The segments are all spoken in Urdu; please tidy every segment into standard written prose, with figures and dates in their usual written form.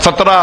17,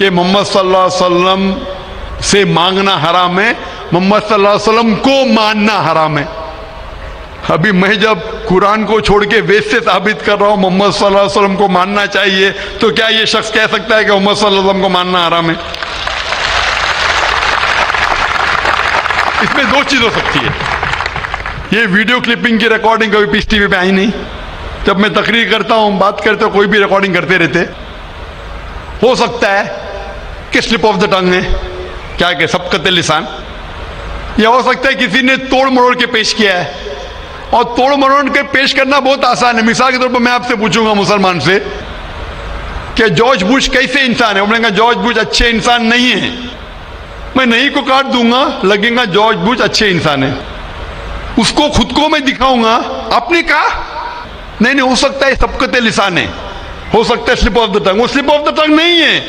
کہ محمد صلی اللہ علیہ وسلم سے مانگنا حرام ہے, محمد صلی اللہ علیہ وسلم کو ماننا حرام ہے. ابھی میں جب قرآن کو چھوڑ کے وید سے ثابت کر رہا ہوں محمد صلی اللہ علیہ وسلم کو ماننا چاہیے, تو کیا یہ شخص کہہ سکتا ہے کہ محمد صلی اللہ علیہ وسلم کو ماننا حرام ہے؟ اس میں دو چیز ہو سکتی ہے. یہ ویڈیو کلپنگ کی ریکارڈنگ کبھی پیس ٹی وی پہ آئی نہیں. جب میں تقریر کرتا ہوں, بات کرتے ہوں, کوئی بھی ریکارڈنگ کرتے رہتے. ہو سکتا ہے کہ سلپ آف دا ٹنگ ہے, کیا کہ سبقت لسان, یا ہو سکتا ہے کسی نے توڑ مروڑ کے پیش کیا ہے. اور توڑ مروڑ کے پیش کرنا بہت آسان ہے. مثال کے طور پر میں آپ سے پوچھوں گا مسلمان سے کہ جارج بش کیسے انسان ہے, وہ کہا جارج بش اچھے انسان نہیں ہے. میں نہیں کو کاٹ دوں گا, لگے گا جارج بش اچھے انسان ہے. اس کو خود کو میں دکھاؤں گا, آپ نے کہا نہیں, ہو سکتا ہے سبقت لسان ہے, ہو سکتا ہے سلپ آف دا ٹنگ. وہ سلپ آف دا ٹنگ نہیں ہے,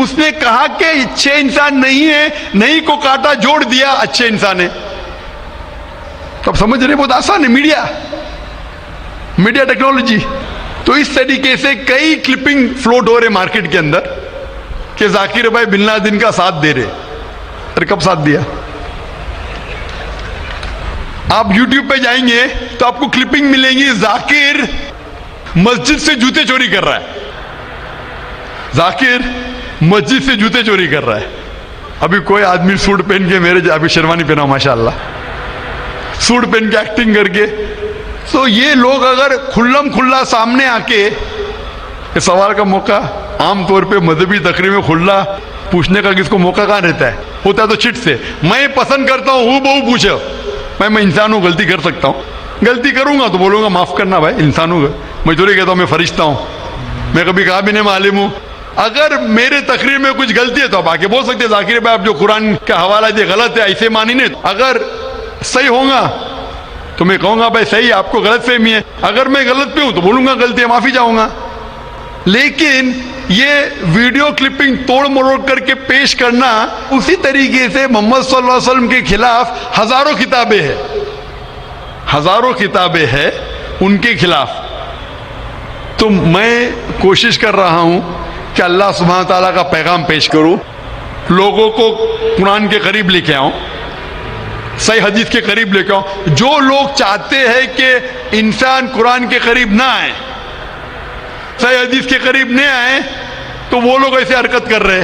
اس نے کہا کہ اچھے انسان نہیں ہے, نہیں کو کاٹا, جوڑ دیا اچھے انسان ہے. اب سمجھ رہے, بہت آسان ہے. Media technology. تو اس طریقے سے کئی کلپنگ فلوٹ ہو رہے مارکیٹ کے اندر کہ ذاکر بھائی بن لادن کا ساتھ دے رہے. ارے کب ساتھ دیا؟ آپ یوٹیوب پہ جائیں گے تو آپ کو کلپنگ ملیں گی, ذاکر مسجد سے جوتے چوری کر رہا ہے. ذاکر مسجد سے جوتے چوری کر رہا ہے. ابھی کوئی آدمی سوٹ پہن کے, میرے ابھی شیروانی پہنا ماشاءاللہ, سوٹ پہن کے ایکٹنگ کر کے. تو یہ لوگ اگر کھلم کھلا سامنے آ کے, سوال کا موقع عام طور پہ مذہبی تقریر میں کھلا پوچھنے کا کس کو موقع کہاں رہتا ہے, ہوتا ہے تو چٹ سے. میں پسند کرتا ہوں بہو پوچھو, میں انسان ہوں, غلطی کر سکتا ہوں. غلطی کروں گا تو بولوں گا معاف کرنا بھائی, انسان ہوں. میں تھوڑی کہتا ہوں میں فرشتہ ہوں, میں کبھی کہا بھی نہیں میں عالم ہوں. اگر میرے تقریر میں کچھ غلطی ہے تو آپ آ کے بول سکتے ہیں ذاکر بھائی آپ جو قرآن کا حوالہ دے غلط ہے, ایسے مانی نہیں. اگر صحیح ہوگا تو میں کہوں گا بھائی صحیح, آپ کو غلط فہمی ہے. اگر میں غلط پہ ہوں تو بولوں گا غلطی ہے, معافی چاہوں گا. لیکن یہ ویڈیو کلپنگ توڑ مروڑ کر کے پیش کرنا, اسی طریقے سے محمد صلی اللہ علیہ وسلم کے خلاف ہزاروں کتابیں ہیں, ہزاروں کتابیں ہیں ان کے خلاف. تو میں کوشش کر رہا ہوں کہ اللہ سبحانہ تعالیٰ کا پیغام پیش کروں, لوگوں کو قرآن کے قریب لے کے آؤں, صحیح حدیث کے قریب لے کے آؤں. جو لوگ چاہتے ہیں کہ انسان قرآن کے قریب نہ آئے, صحیح حدیث کے قریب نہ آئے, تو وہ لوگ ایسے حرکت کر رہے.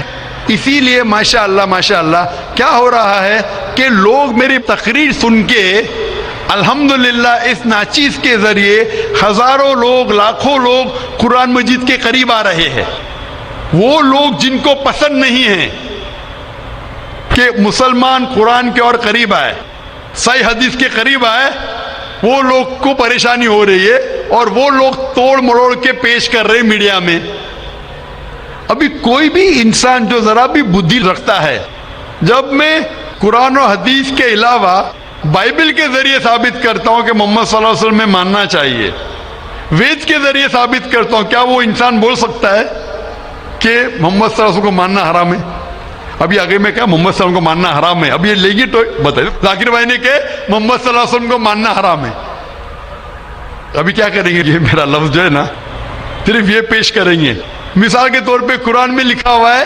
اسی لیے ماشاءاللہ کیا ہو رہا ہے کہ لوگ میری تقریر سن کے الحمدللہ اس ناچیز کے ذریعے ہزاروں لوگ, لاکھوں لوگ قرآن مجید کے قریب آ رہے ہیں. وہ لوگ جن کو پسند نہیں ہے کہ مسلمان قرآن کے اور قریب آئے, صحیح حدیث کے قریب آئے, وہ لوگ کو پریشانی ہو رہی ہے, اور وہ لوگ توڑ مروڑ کے پیش کر رہے میڈیا میں. ابھی کوئی بھی انسان جو ذرا بھی بدھی رکھتا ہے, جب میں قرآن و حدیث کے علاوہ بائبل کے ذریعے ثابت کرتا ہوں کہ محمد صلی اللہ علیہ وسلم میں ماننا چاہیے, وید کے ذریعے ثابت کرتا ہوں, کیا وہ انسان بول سکتا ہے کہ محمد صلی اللہ علیہ وسلم کو ماننا حرام ہے؟ ابھی آگے میں کہا محمد صلی اللہ علیہ وسلم کو ماننا حرام ہے, اب یہ لے گی تو بتائیے. ذاکر بھائی نے کہ محمد صلی اللہ علیہ وسلم کو ماننا حرام ہے. ابھی کیا کریں گے, یہ میرا لفظ جو ہے نا صرف یہ پیش کریں گے. مثال کے طور پہ قرآن میں لکھا ہوا ہے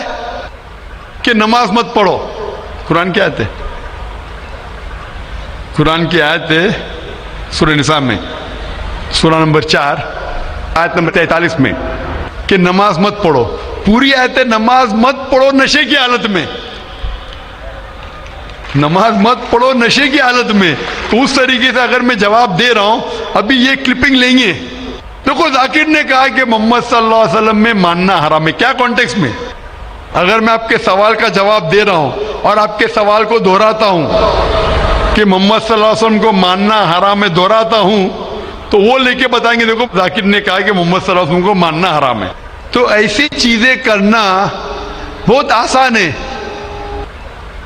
کہ نماز مت پڑھو. قرآن کی آیت ہے, قرآن کی آیت ہے سورہ نساء میں, سورہ نمبر 4 آیت نمبر 43 میں, کہ نماز مت پڑھو. پوری آیت ہے نماز مت پڑھو نشے کی حالت میں, نماز مت پڑھو نشے کی حالت میں. تو اس طریقے سے اگر میں جواب دے رہا ہوں, ابھی یہ کلپنگ لیں گے. دیکھو ذاکر نے کہا کہ محمد صلی اللہ علیہ وسلم میں ماننا حرام ہے. کیا کانٹیکس میں؟ اگر میں آپ کے سوال کا جواب دے رہا ہوں اور آپ کے سوال کو دہراتا ہوں کہ محمد صلی اللہ علیہ وسلم کو ماننا حرام ہے, دہراتا ہوں, تو وہ لے کے بتائیں گے دیکھو ذاکر نے کہا کہ محمد صلی اللہ علیہ وسلم کو ماننا حرام ہے. تو ایسی چیزیں کرنا بہت آسان ہے.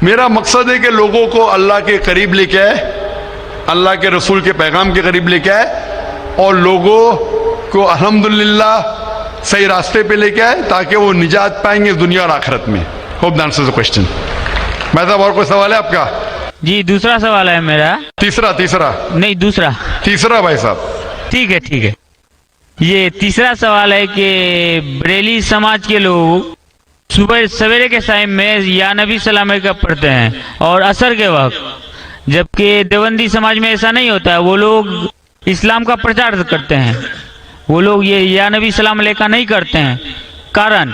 میرا مقصد ہے کہ لوگوں کو اللہ کے قریب لے کے آئے, اللہ کے رسول کے پیغام کے قریب لے کے آئے, اور لوگوں کو الحمدللہ صحیح راستے پہ لے کے آئے تاکہ وہ نجات پائیں گے دنیا اور آخرت میں. Hope answers the question. میں صاحب اور کوئی سوال ہے آپ کا؟ جی دوسرا سوال ہے میرا. تیسرا نہیں دوسرا. تیسرا بھائی صاحب. ٹھیک ہے. یہ تیسرا سوال ہے کہ بریلی سماج کے لوگ صبح سویرے کے ٹائم میں یا نبی سلام علیکہ پڑھتے ہیں اور عصر کے وقت، جبکہ دیوبندی سماج میں ایسا نہیں ہوتا ہے. وہ لوگ اسلام کا پرچار کرتے ہیں، وہ لوگ یہ یا نبی سلام علیکہ نہیں کرتے ہیں. کارن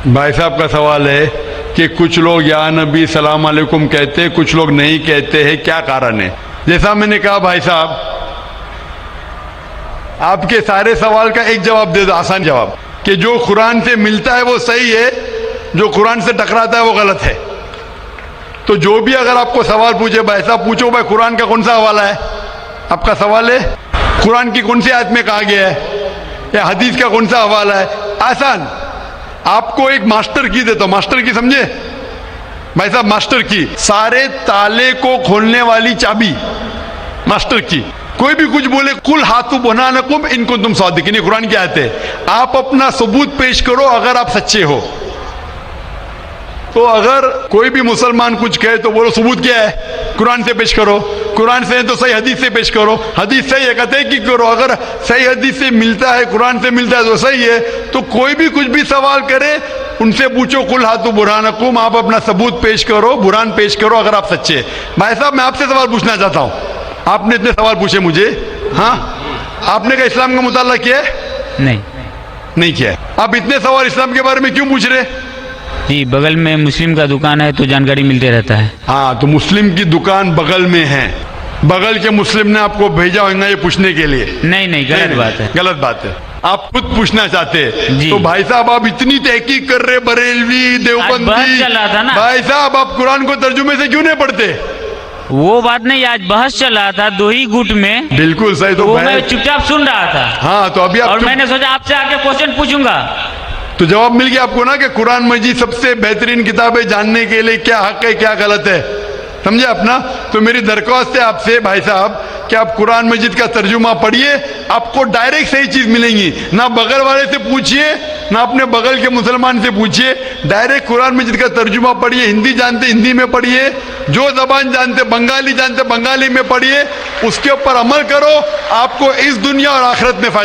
بھائی صاحب کا سوال ہے کہ کچھ لوگ یا نبی سلام علیکم کہتے ہیں، کچھ لوگ نہیں کہتے ہیں، کیا کارن ہے؟ جیسا میں نے کہا بھائی صاحب، آپ کے سارے سوال کا ایک جواب دے دو، آسان جواب، کہ جو قرآن سے ملتا ہے وہ صحیح ہے، جو قرآن سے ٹکراتا ہے وہ غلط ہے. تو جو بھی اگر آپ کو سوال پوچھے بھائی صاحب، پوچھو بھائی قرآن کا کون سا حوالہ ہے؟ آپ کا سوال ہے قرآن کی کون سی آیت میں کہا گیا ہے، یا حدیث کا کون سا حوالہ ہے؟ آسان. آپ کو ایک ماسٹر کی دیتا ہوں. ماسٹر کی سمجھے بھائی صاحب؟ ماسٹر کی، سارے تالے کو کھولنے والی چابی، ماسٹر کی. کوئی بھی کچھ بولے، قل ہاتھو برہانکم ان کنتم صادقین، یہ قرآن کی آیت ہے. آپ اپنا ثبوت پیش کرو اگر آپ سچے ہو. تو اگر کوئی بھی مسلمان کچھ کہے تو بولو ثبوت کیا ہے، قرآن سے پیش کرو. قرآن سے ہے تو صحیح حدیث سے پیش کرو. حدیث صحیح ہے کہتے کی کرو. اگر صحیح حدیث سے ملتا ہے، قرآن سے ملتا ہے تو صحیح ہے. تو کوئی بھی کچھ بھی سوال کرے ان سے پوچھو قل ہاتھو برہانکم، آپ اپنا ثبوت پیش کرو، برہان پیش کرو اگر آپ سچے. بھائی صاحب میں آپ سے سوال پوچھنا چاہتا ہوں. آپ نے اتنے سوال پوچھے مجھے، ہاں آپ نے کہا اسلام کا مطالعہ کیا ہے؟ نہیں کیا ہے. آپ اتنے سوال اسلام کے بارے میں کیوں پوچھ رہے؟ جی بغل میں مسلم کا دکان ہے تو جانکاری ملتے رہتا ہے. ہاں تو مسلم کی دکان بغل میں ہے، بغل کے مسلم نے آپ کو بھیجا ہوگا یہ پوچھنے کے لیے؟ نہیں غلط بات ہے. غلط بات ہے. آپ خود پوچھنا چاہتے ہیں. جی. تو بھائی صاحب آپ اتنی تحقیق کر رہے، بریلوی آج دیوبندی، بحث چل رہا تھا نا. بھائی صاحب آپ قرآن کو ترجمے سے کیوں نہیں پڑھتے؟ وہ بات نہیں، آج بحث چل رہا تھا دو ہی گٹ میں، بالکل صحیح. تو وہ میں چپ چاپ سن رہا تھا. ہاں تو ابھی اور آپ میں نے سوچا آپ سے آ کے کوشچن پوچھوں گا. تو جواب مل گیا آپ کو نا کہ قرآن مجید سب سے بہترین کتاب ہے جاننے کے لیے کیا حق ہے کیا غلط ہے. سمجھے اپنا؟ تو میری درخواست ہے آپ سے بھائی صاحب کہ آپ قرآن مجید کا ترجمہ پڑھیے، آپ کو ڈائریکٹ صحیح چیز ملیں گی. نہ بغل والے سے پوچھیے، نہ اپنے بغل کے مسلمان سے پوچھیے، ڈائریکٹ قرآن مجید کا ترجمہ پڑھیے. ہندی جانتے ہندی میں پڑھیے، جو زبان جانتے، بنگالی جانتے بنگالی میں پڑھیے، اس کے اوپر عمل کرو. آپ کو اس دنیا اور آخرت میں فائدہ